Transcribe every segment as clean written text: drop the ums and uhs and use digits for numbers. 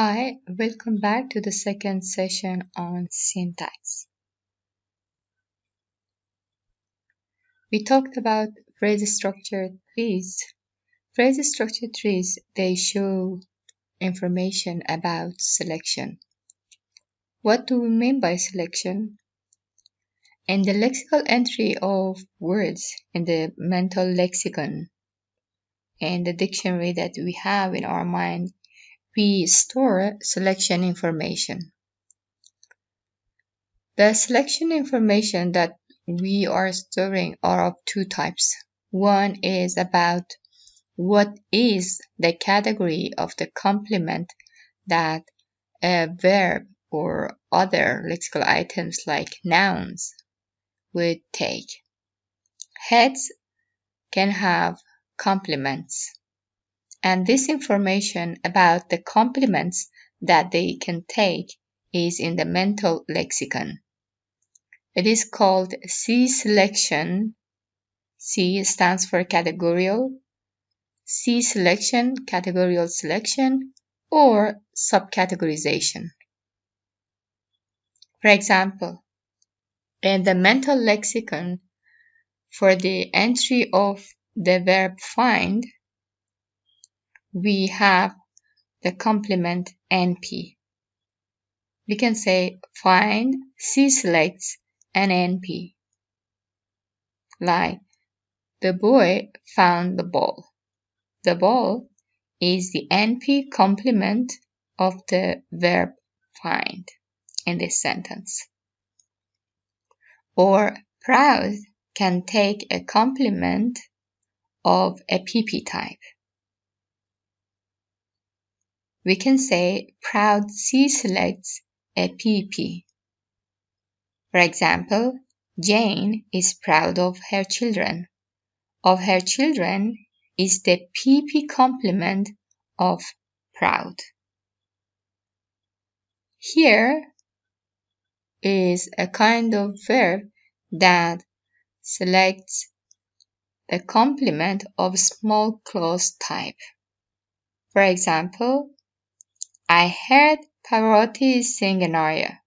Hi, welcome back to the second session on syntax. We talked about phrase structure trees. Phrase structure trees, they show information about selection. What do we mean by selection? In the lexical entry of words in the mental lexicon and the dictionary that we have in our mind, we store selection information. The selection information that we are storing are of two types. One is about what is the category of the complement that a verb or other lexical items like nouns would take. Heads can have complements, and this information about the complements that they can take is in the mental lexicon. It is called C selection. C stands for categorial, C selection, categorial selection, or subcategorization. For example, in the mental lexicon, for the entry of the verb find, we have the complement NP. We can say find, C selects, and NP. Like, the boy found the ball. The ball is the NP complement of the verb find in this sentence. Or proud can take a complement of a PP type. We can say proud C selects a PP. For example, Jane is proud of her children. Of her children is the PP complement of proud. Here is a kind of verb that selects the complement of small clause type. For example, I heard Pavarotti sing an aria.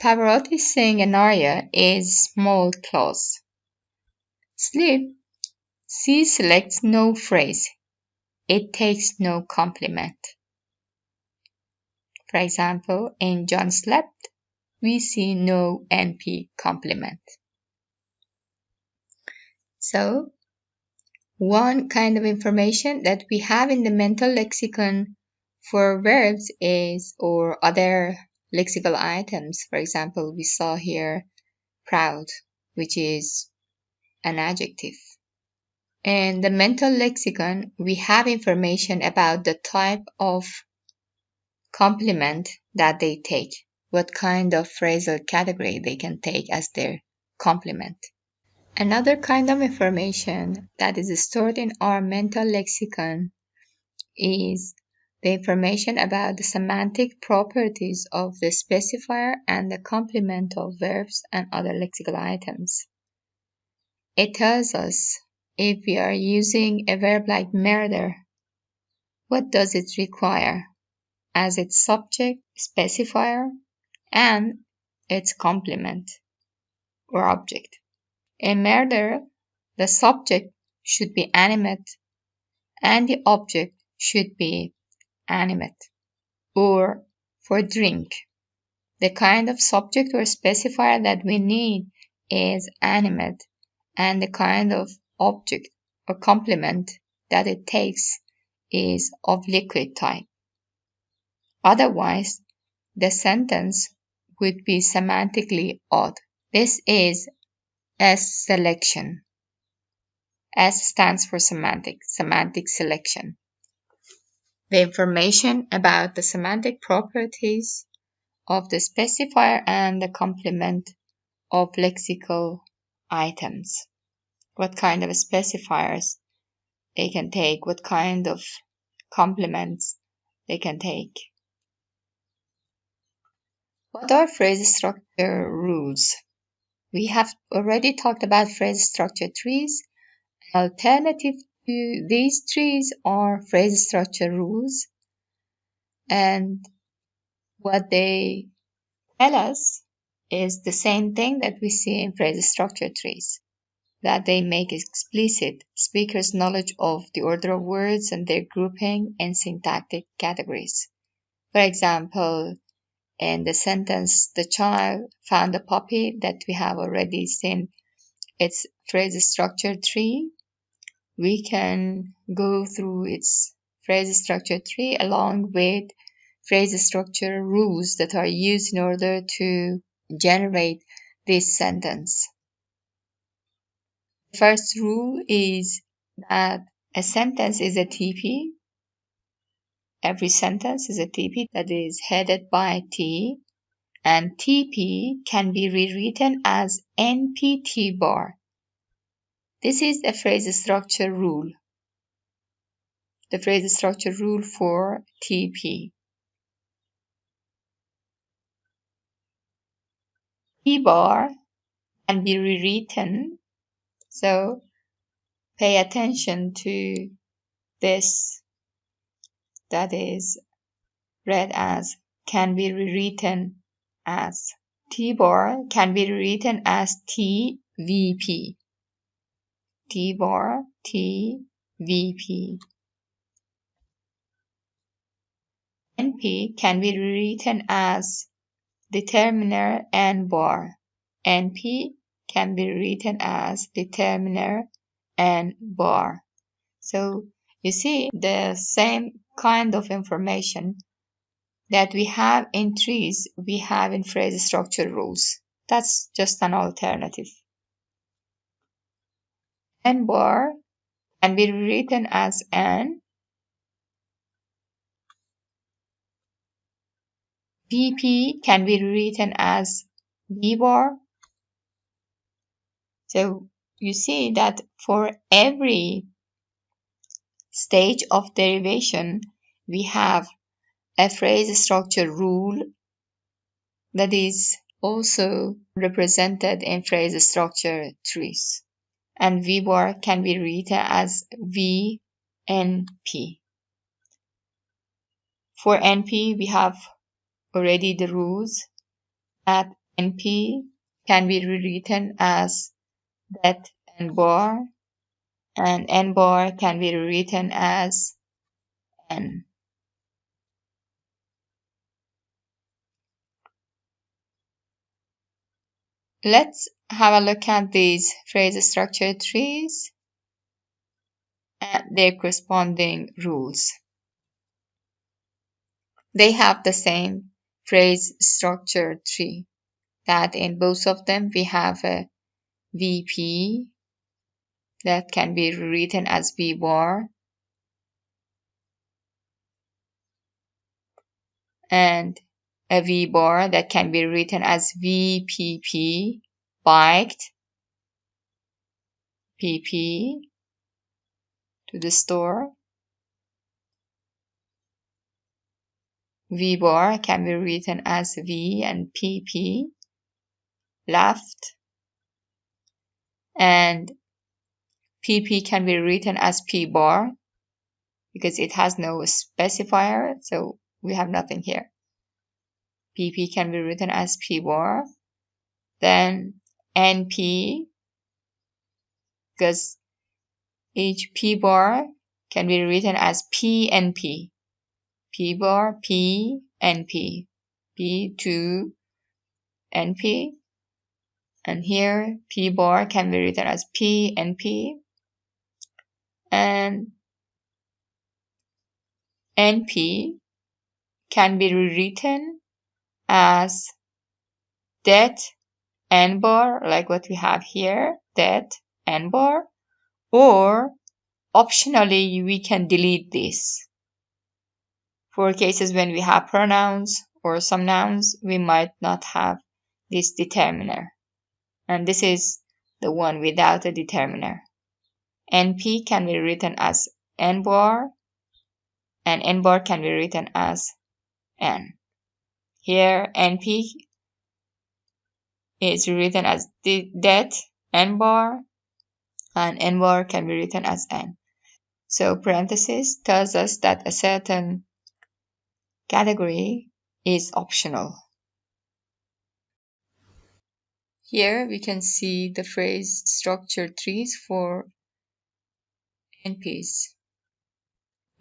Pavarotti sing an aria is small clause. Sleep, C selects no phrase. It takes no complement. For example, in John slept, we see no NP complement. So, one kind of information that we have in the mental lexicon for verbs is, or other lexical items, for example, we saw here proud, which is an adjective. In the mental lexicon, we have information about the type of complement that they take, what kind of phrasal category they can take as their complement. Another kind of information that is stored in our mental lexicon is the information about the semantic properties of the specifier and the complement of verbs and other lexical items. It tells us if we are using a verb like murder, what does it require as its subject, specifier, and its complement or object. In murder, the subject should be animate and the object should be animate. Or for drink, the kind of subject or specifier that we need is animate and the kind of object or complement that it takes is of liquid type. Otherwise, the sentence would be semantically odd. This is S selection. S stands for semantic selection. The information about the semantic properties of the specifier and the complement of lexical items. What kind of specifiers they can take, what kind of complements they can take. What are phrase structure rules? We have already talked about phrase structure trees. Alternative to these trees are phrase structure rules. And what they tell us is the same thing that we see in phrase structure trees, that they make explicit speakers' knowledge of the order of words and their grouping in syntactic categories. For example, in the sentence, the child found a puppy, that we have already seen its phrase structure tree, we can go through its phrase structure tree along with phrase structure rules that are used in order to generate this sentence. The first rule is that a sentence is a TP. Every sentence is a TP that is headed by T, and TP can be rewritten as NP bar. This is a phrase structure rule. The phrase structure rule for TP. P bar can be rewritten, so pay attention to this, that is read as can be rewritten as. T bar can be rewritten as TVP. T bar, TVP. NP can be rewritten as determiner and bar. NP can be written as determiner and bar. So you see the same kind of information that we have in trees, we have in phrase structure rules. That's just an alternative. N bar can be written as N. VP can be written as V bar. So you see that for every stage of derivation, we have a phrase structure rule that is also represented in phrase structure trees. And V bar can be written as VNP. For NP, we have already the rules that NP can be rewritten as that N bar, and N bar can be rewritten as N. Let's have a look at these phrase structure trees and their corresponding rules. They have the same phrase structure tree, that in both of them we have a VP that can be written as V bar, and a V bar that can be written as VPP, biked, PP, to the store. V bar can be written as V and PP, left, and PP can be written as P bar because it has no specifier, so we have nothing here. PP can be written as P bar, then NP, because each P bar can be written as PNP. P bar, P, NP, P to NP, and here P bar can be written as P, NP, and NP can be rewritten as det N bar, like what we have here, det N bar, or optionally we can delete this. For cases when we have pronouns or some nouns, we might not have this determiner. And this is the one without a determiner. NP can be written as N bar, and N bar can be written as N. Here, NP is written as det N bar, and N bar can be written as N. So parenthesis tells us that a certain category is optional. Here we can see the phrase structure trees for NPs.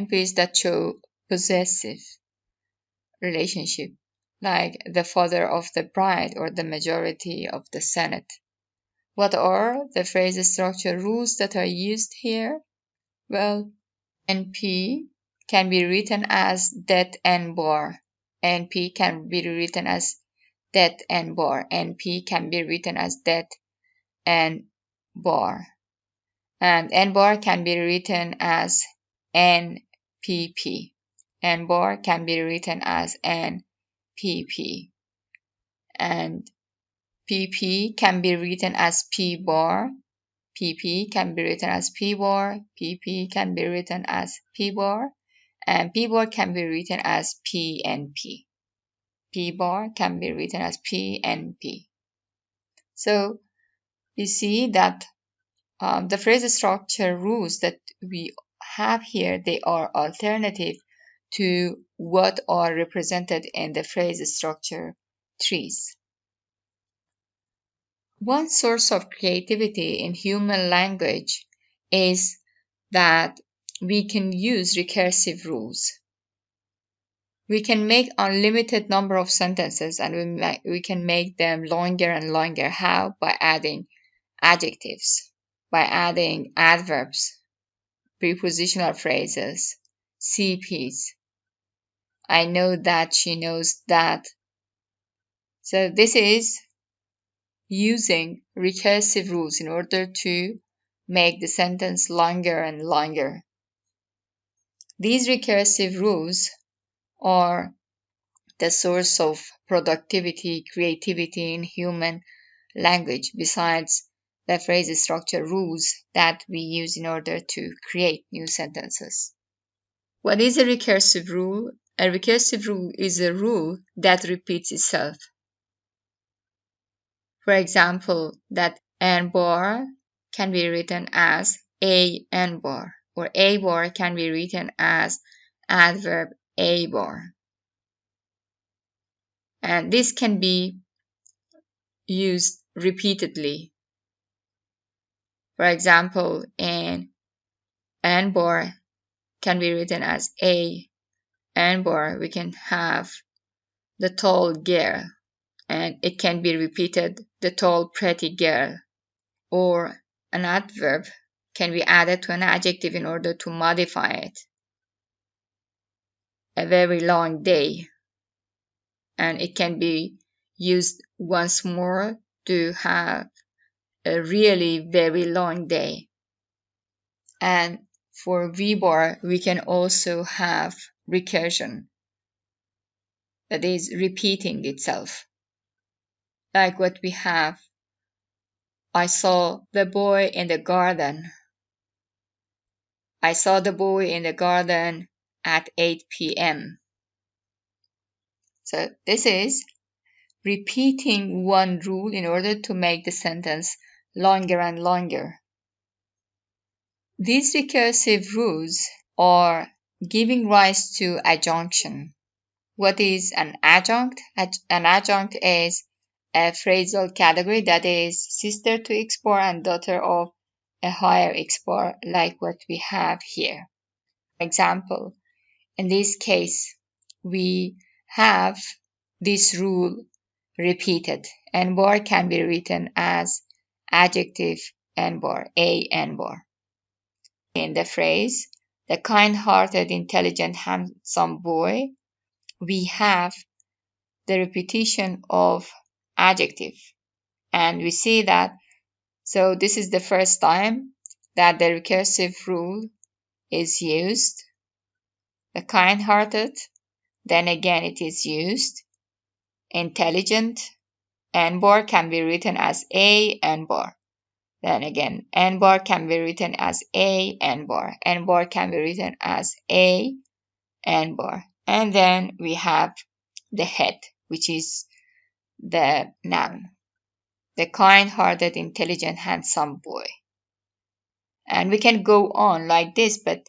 NPs that show possessive relationship, like the father of the bride or the majority of the Senate. What are the phrase structure rules that are used here? Well, NP can be written as det and bar. NP can be written as det and bar. NP can be written as det and bar. And N bar can be written as NPP. N bar can be written as NPP. And PP can be written as P bar. PP can be written as P bar. PP can be written as P bar. And P bar can be written as P and P. P bar can be written as P and P. So we see that the phrase structure rules that we have here, they are alternative to what are represented in the phrase structure trees. One source of creativity in human language is that we can use recursive rules. We can make unlimited number of sentences and we can make them longer and longer. How? By adding adjectives, by adding adverbs, prepositional phrases, CPs. I know that, she knows that. So this is using recursive rules in order to make the sentence longer and longer. These recursive rules are the source of productivity, creativity in human language, besides the phrase structure rules that we use in order to create new sentences. What is a recursive rule? A recursive rule is a rule that repeats itself. For example, that N bar can be written as a N bar, or a bar can be written as adverb a bar. And this can be used repeatedly. For example, an N bar can be written as a N bar. We can have the tall girl, and it can be repeated, the tall pretty girl. Or an adverb can be added to an adjective in order to modify it. A very long day, and it can be used once more to have a really very long day. And for V bar, we can also have recursion, that is repeating itself. Like what we have, I saw the boy in the garden. I saw the boy in the garden at 8 p.m. So this is repeating one rule in order to make the sentence longer and longer. These recursive rules are giving rise to adjunction. What is an adjunct? An adjunct is a phrasal category that is sister to X bar and daughter of a higher X bar, like what we have here. For example, in this case, we have this rule repeated. N bar can be written as adjective N bar, a N bar. In the phrase, the kind-hearted, intelligent, handsome boy, we have the repetition of adjective. And we see that, so this is the first time that the recursive rule is used. The kind-hearted, then again it is used. Intelligent, N bar can be written as a N bar. Then again, N bar can be written as a N bar. N bar can be written as a N bar. And then we have the head, which is the noun. The kind-hearted, intelligent, handsome boy. And we can go on like this, but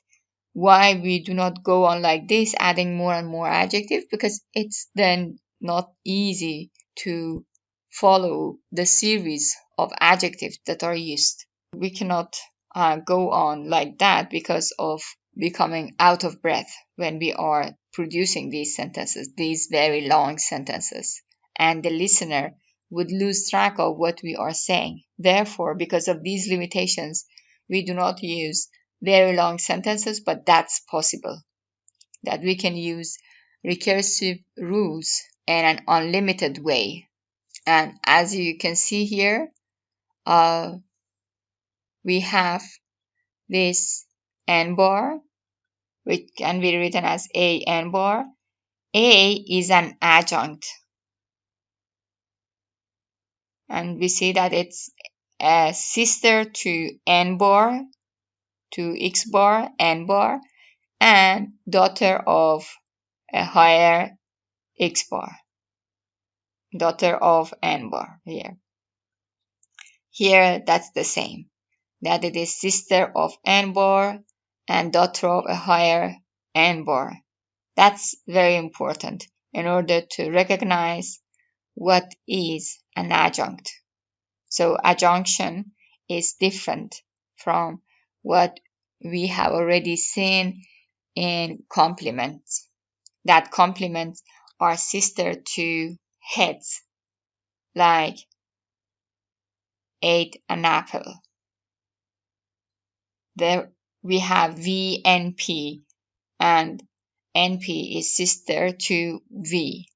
why we do not go on like this, adding more and more adjectives, because it's then not easy to follow the series of adjectives that are used. We cannot go on like that because of becoming out of breath when we are producing these sentences, these very long sentences, and the listener would lose track of what we are saying. Therefore, because of these limitations, we do not use very long sentences, but that's possible, that we can use recursive rules in an unlimited way. And as you can see here, we have this n bar, which can be written as a n bar. A is an adjunct, and we see that it's a sister to n bar, to x bar, n bar, and daughter of a higher x bar, daughter of n bar here. Here, that's the same, that it is sister of n bar and daughter of a higher n bar. That's very important in order to recognize what is an adjunct. So adjunction is different from what we have already seen in complements, that complements are sister to heads, like ate an apple. There we have VNP, and NP is sister to V.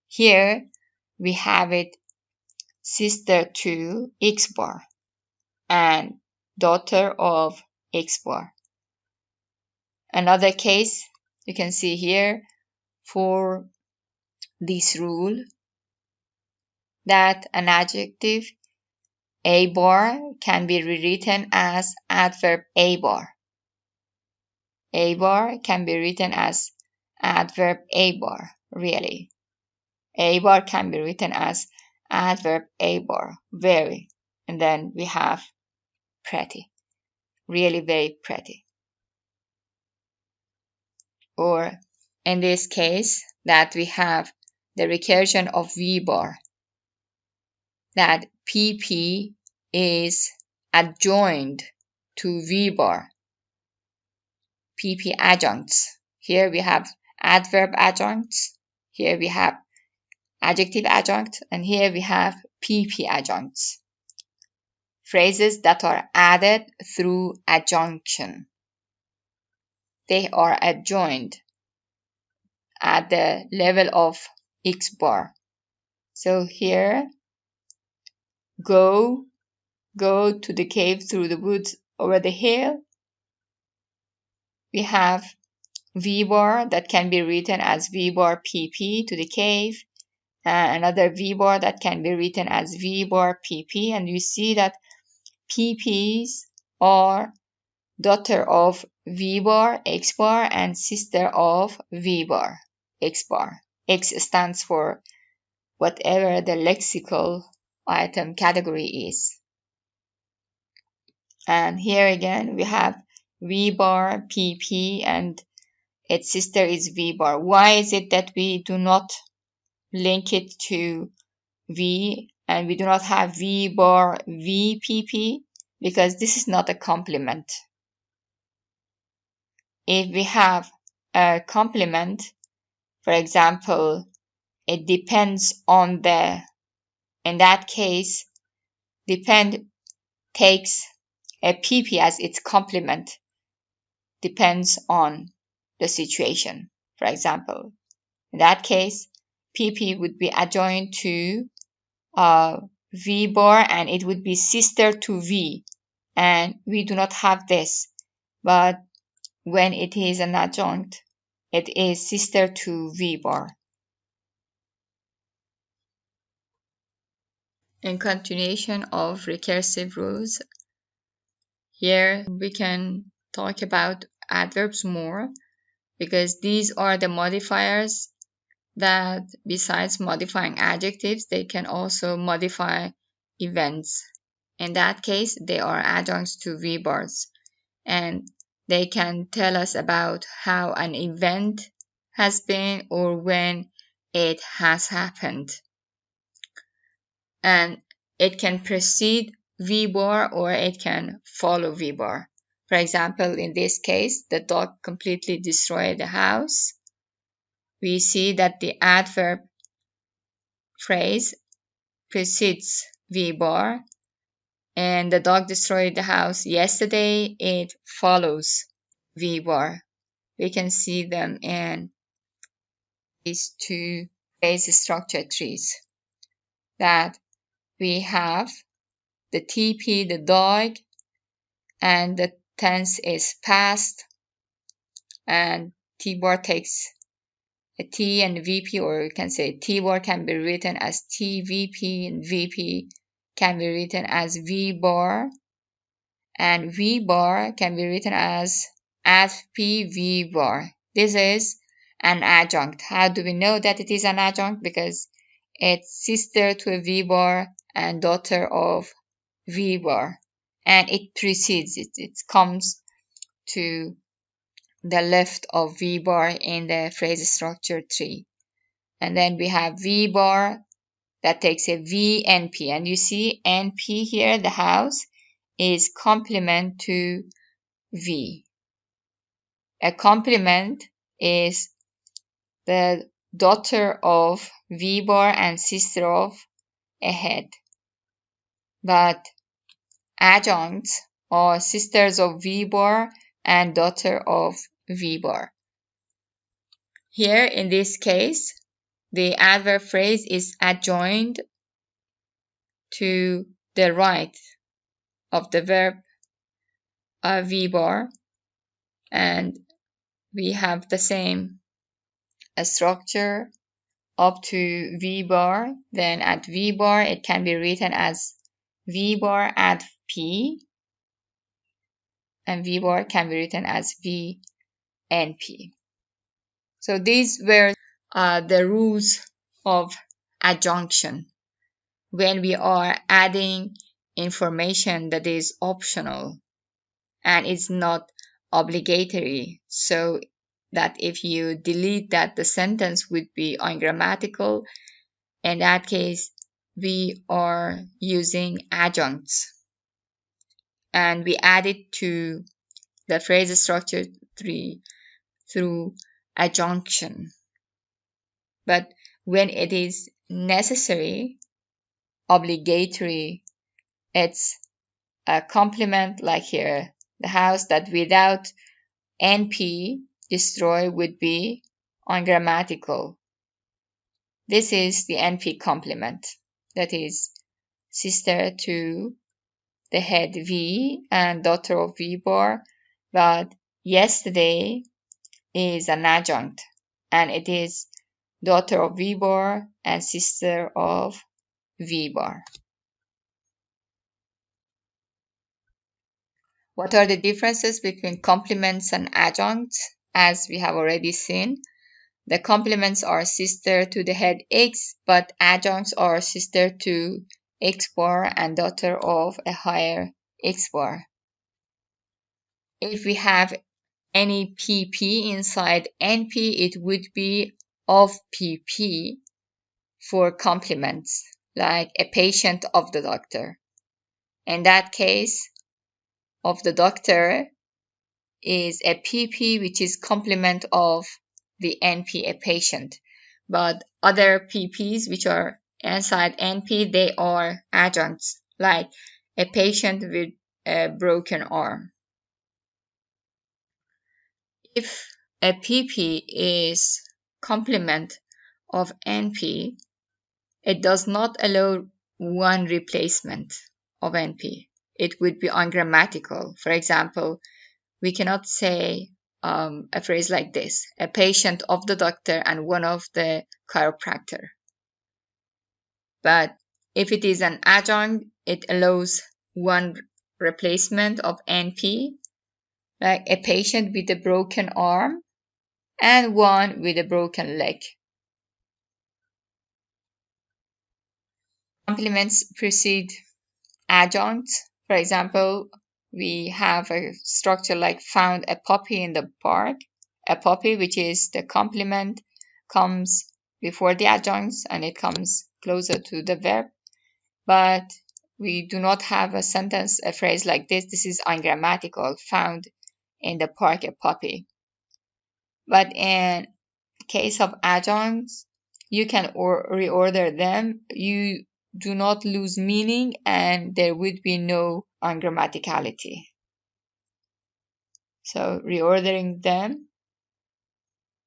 Here we have it sister to X bar and daughter of X bar. Another case you can see here for this rule, that an adjective a bar can be rewritten as adverb a bar. A bar can be written as adverb a bar, really. A bar can be written as adverb a bar, very. And then we have pretty, really very pretty. Or in this case, that we have the recursion of V bar, that PP is adjoined to V bar. PP adjuncts. Here we have adverb adjuncts. Here we have adjective adjunct. And here we have PP adjuncts. Phrases that are added through adjunction. They are adjoined at the level of X bar. So here, go to the cave through the woods over the hill. We have V bar that can be written as V bar PP to the cave. Another V bar that can be written as V bar PP. And you see that PPs are daughter of V bar, X bar, and sister of V bar, X bar. X stands for whatever the lexical item category is. And here again we have V bar, PP, and its sister is V bar. Why is it that we do not link it to V and we do not have V bar, VPP? Because this is not a complement. If we have a complement, for example, it depends on the, in that case, depend takes a PP as its complement, depends on the situation. For example, in that case, PP would be adjoined to V bar and it would be sister to V, and we do not have this, but when it is an adjunct, it is sister to V bar. In continuation of recursive rules, here we can talk about adverbs more, because these are the modifiers that, besides modifying adjectives, they can also modify events. In that case, they are adjuncts to V bars. And They can tell us about how an event has been or when it has happened. And it can precede VBAR or it can follow VBAR. For example, in this case, the dog completely destroyed the house. We see that the adverb phrase precedes VBAR, and the dog destroyed the house yesterday. It follows VBAR. We can see them in these two phrase structure trees. That we have the TP, the dog, and the tense is past, and T-bar takes a T and VP, or you can say T-bar can be written as TVP and VP can be written as V-bar, and V-bar can be written as V-bar. This is an adjunct. How do we know that it is an adjunct? Because it's sister to a V-bar and daughter of V-bar, and it precedes it. It comes to the left of V-bar in the phrase structure tree. And then we have V-bar that takes a VNP, and you see NP here, the house, is complement to V. A complement is the daughter of V-bar and sister of a head. But adjuncts are sisters of V-bar and daughter of V-bar. Here in this case, the adverb phrase is adjoined to the right of the verb V-bar, and we have the same structure up to V-bar. Then at V-bar it can be written as V-bar add P, and V-bar can be written as VNP. So these were the rules of adjunction when we are adding information that is optional and it's not obligatory, so that if you delete that, the sentence would be ungrammatical. In that case, we are using adjuncts, and we add it to the phrase structure tree through adjunction. But when it is necessary, obligatory, it's a complement, like here, the house, that without NP, destroy would be ungrammatical. This is the NP complement, that is sister to the head V and daughter of V-bar, but yesterday is an adjunct, and it is daughter of V-bar and sister of V-bar. What are the differences between complements and adjuncts? As we have already seen, the complements are sister to the head X, but adjuncts are sister to X bar and daughter of a higher X bar. If we have any PP inside NP, it would be of PP for complements, like a patient of the doctor. In that case, of the doctor is a PP, which is complement of the NP, a patient. But other PPs which are inside NP, they are adjuncts, like a patient with a broken arm. If a PP is complement of NP, it does not allow one replacement of NP. It would be ungrammatical. For example, we cannot say a phrase like this: a patient of the doctor and one of the chiropractor. But if it is an adjunct, it allows one replacement of NP, like a patient with a broken arm and one with a broken leg. Complements precede adjuncts. For example, we have a structure like found a puppy in the park. A puppy, which is the complement, comes before the adjuncts and it comes closer to the verb. But we do not have a sentence, a phrase like this. This is ungrammatical, found in the park a puppy. But in case of adjuncts, you can reorder them. You do not lose meaning and there would be no ungrammaticality. So reordering them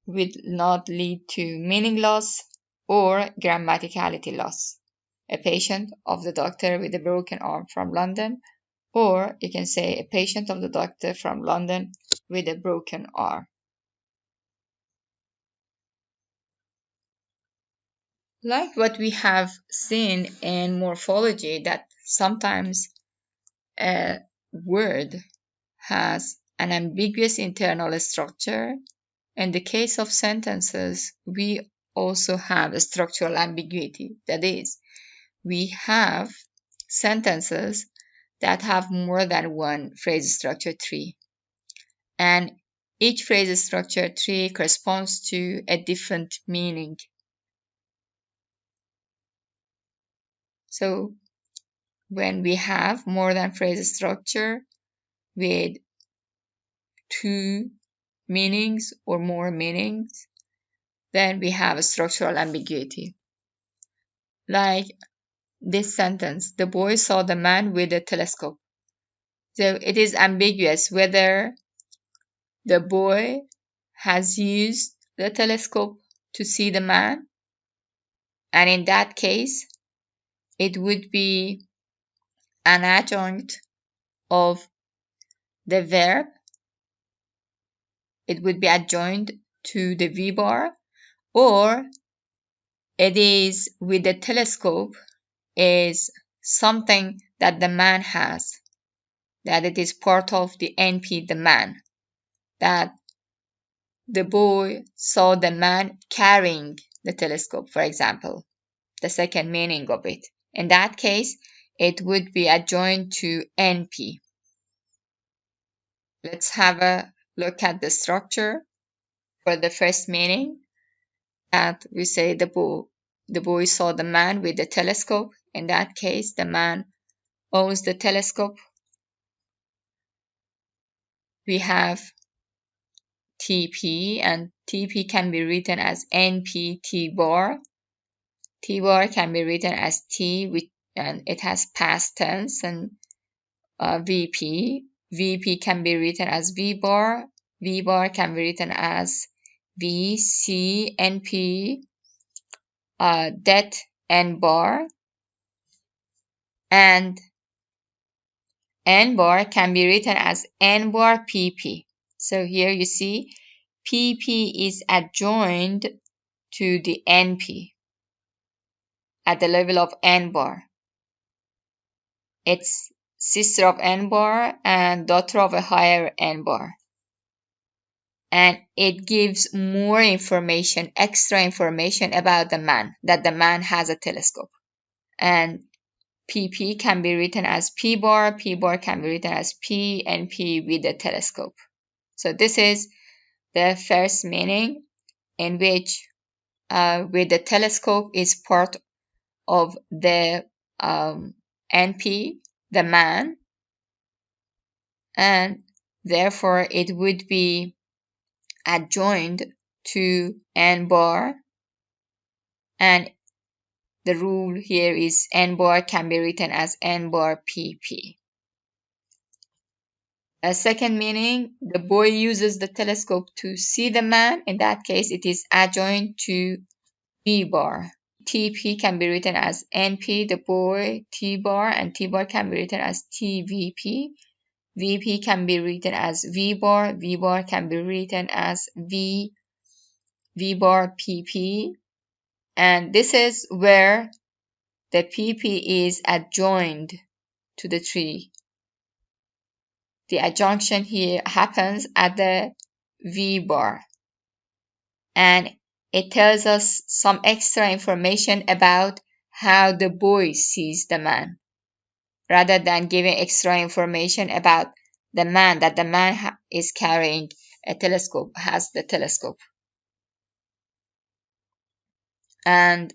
will not lead to meaning loss or grammaticality loss. A patient of the doctor with a broken arm from London, or you can say a patient of the doctor from London with a broken arm. Like what we have seen in morphology, that sometimes a word has an ambiguous internal structure. In the case of sentences, we also have a structural ambiguity. That is, we have sentences that have more than one phrase structure tree. And each phrase structure tree corresponds to a different meaning. So when we have more than phrase structure with two meanings or more meanings, then we have a structural ambiguity. Like this sentence, the boy saw the man with a telescope. So it is ambiguous whether the boy has used the telescope to see the man, and in that case, it would be an adjunct of the verb. It would be adjoined to the V bar, or it is with the telescope is something that the man has, that it is part of the NP, the man, that the boy saw the man carrying the telescope, for example, the second meaning of it. In that case, it would be adjoined to NP. Let's have a look at the structure for the first meaning. That we say the boy saw the man with the telescope. In that case, the man owns the telescope. We have TP, and TP can be written as NP T bar. T bar can be written as T, and it has past tense, and VP. VP can be written as V bar. V bar can be written as V, C, NP, det, N bar. And N bar can be written as N bar PP. So here you see PP is adjoined to the NP at the level of N bar. It's sister of N bar and daughter of a higher N bar. And it gives more information, extra information about the man, that the man has a telescope. And PP can be written as P bar can be written as P, and P with a telescope. So this is the first meaning, in which with the telescope is part of the NP, the man, and therefore it would be adjoined to N bar, and the rule here is N bar can be written as N bar PP. A second meaning, the boy uses the telescope to see the man. In that case, it is adjoined to V bar. TP can be written as NP, the boy, T bar, and T bar can be written as TVP. VP can be written as V bar can be written as V bar PP. And this is where the PP is adjoined to the tree. The adjunction here happens at the V bar. And it tells us some extra information about how the boy sees the man, rather than giving extra information about the man is carrying a telescope, has the telescope. And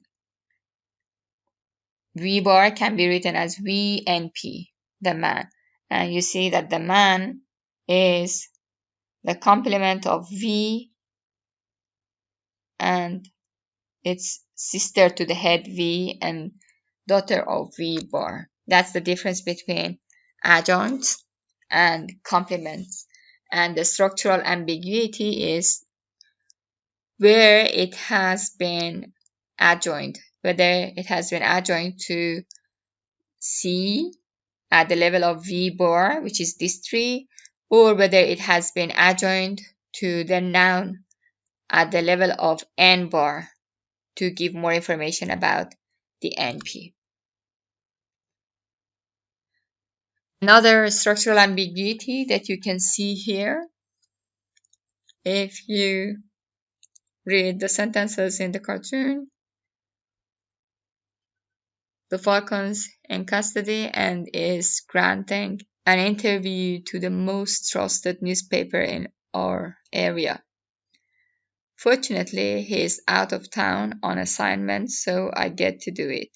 V bar can be written as V and P, the man. And you see that the man is the complement of V and its sister to the head V and daughter of V bar. That's the difference between adjuncts and complements. And the structural ambiguity is where it has been adjoined, whether it has been adjoined to C at the level of V bar, which is this tree, or whether it has been adjoined to the noun at the level of N bar to give more information about the NP. Another structural ambiguity that you can see here, if you read the sentences in the cartoon, the falcon's in custody and is granting an interview to the most trusted newspaper in our area. Fortunately, he is out of town on assignment, so I get to do it.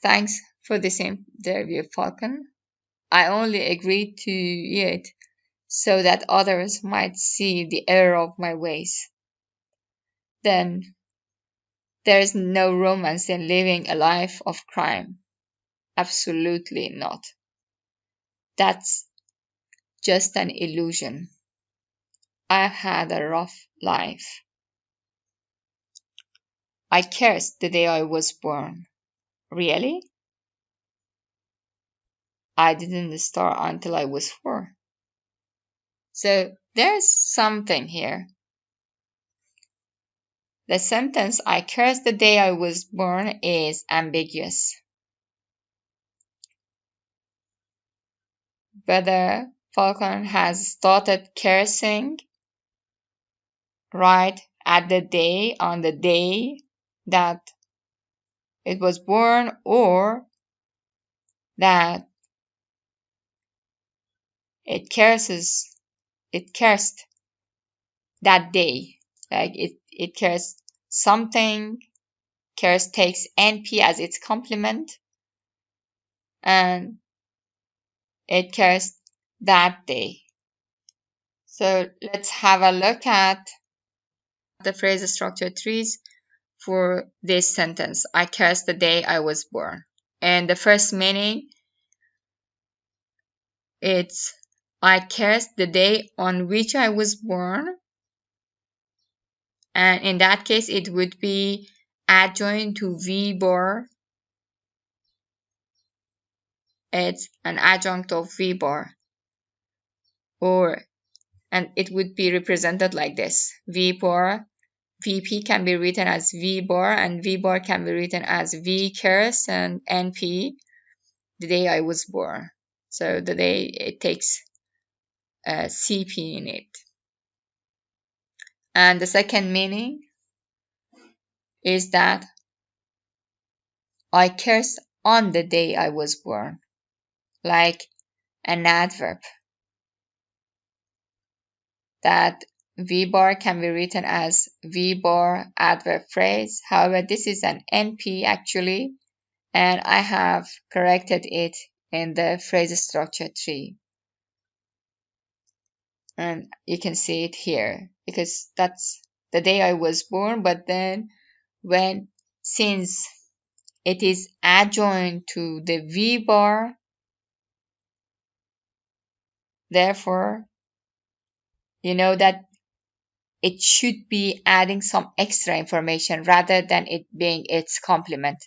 Thanks for this interview, Falcon. I only agreed to it so that others might see the error of my ways. Then there is no romance in living a life of crime. Absolutely not. That's just an illusion. I've had a rough life. I cursed the day I was born. Really? I didn't start until I was 4. So there's something here. The sentence, I cursed the day I was born, is ambiguous. Whether Falcon has started cursing right at the day, on the day that it was born, or that it cursed that day. Like it cursed something. Curse takes NP as its complement, and it cursed that day. So let's have a look at the phrase structure trees for this sentence. I cursed the day I was born. And the first meaning, it's I cursed the day on which I was born. And in that case, it would be adjoined to V bar. It's an adjunct of V bar. And it would be represented like this. V bar, VP can be written as V bar, and V bar can be written as V curse, and NP, the day I was born. So the day it takes CP in it. And the second meaning is that I cursed on the day I was born, like an adverb. That V bar can be written as V bar adverb phrase. However, this is an NP actually, and I have corrected it in the phrase structure tree. And you can see it here because that's the day I was born, but then since it is adjoined to the V bar, therefore, you know that it should be adding some extra information rather than it being its complement.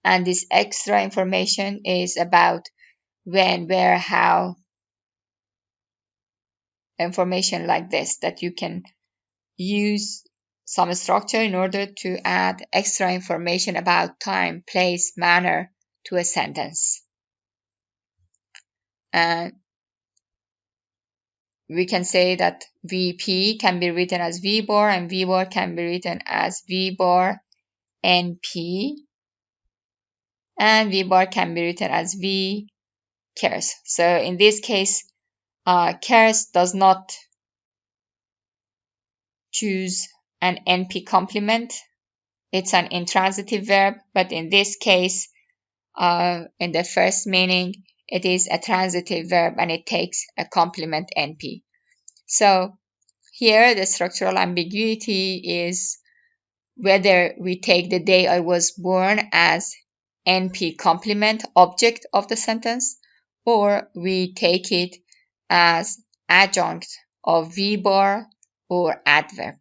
And this extra information is about when, where, how, information like this, that you can use some structure in order to add extra information about time, place, manner to a sentence. And we can say that VP can be written as V bar and V bar can be written as V bar NP, and V bar can be written as V cares. So in this case, cares does not choose an NP complement. It's an intransitive verb, but in this case, in the first meaning, it is a transitive verb and it takes a complement NP. So here the structural ambiguity is whether we take the day I was born as NP complement object of the sentence, or we take it as adjunct of V bar or adverb.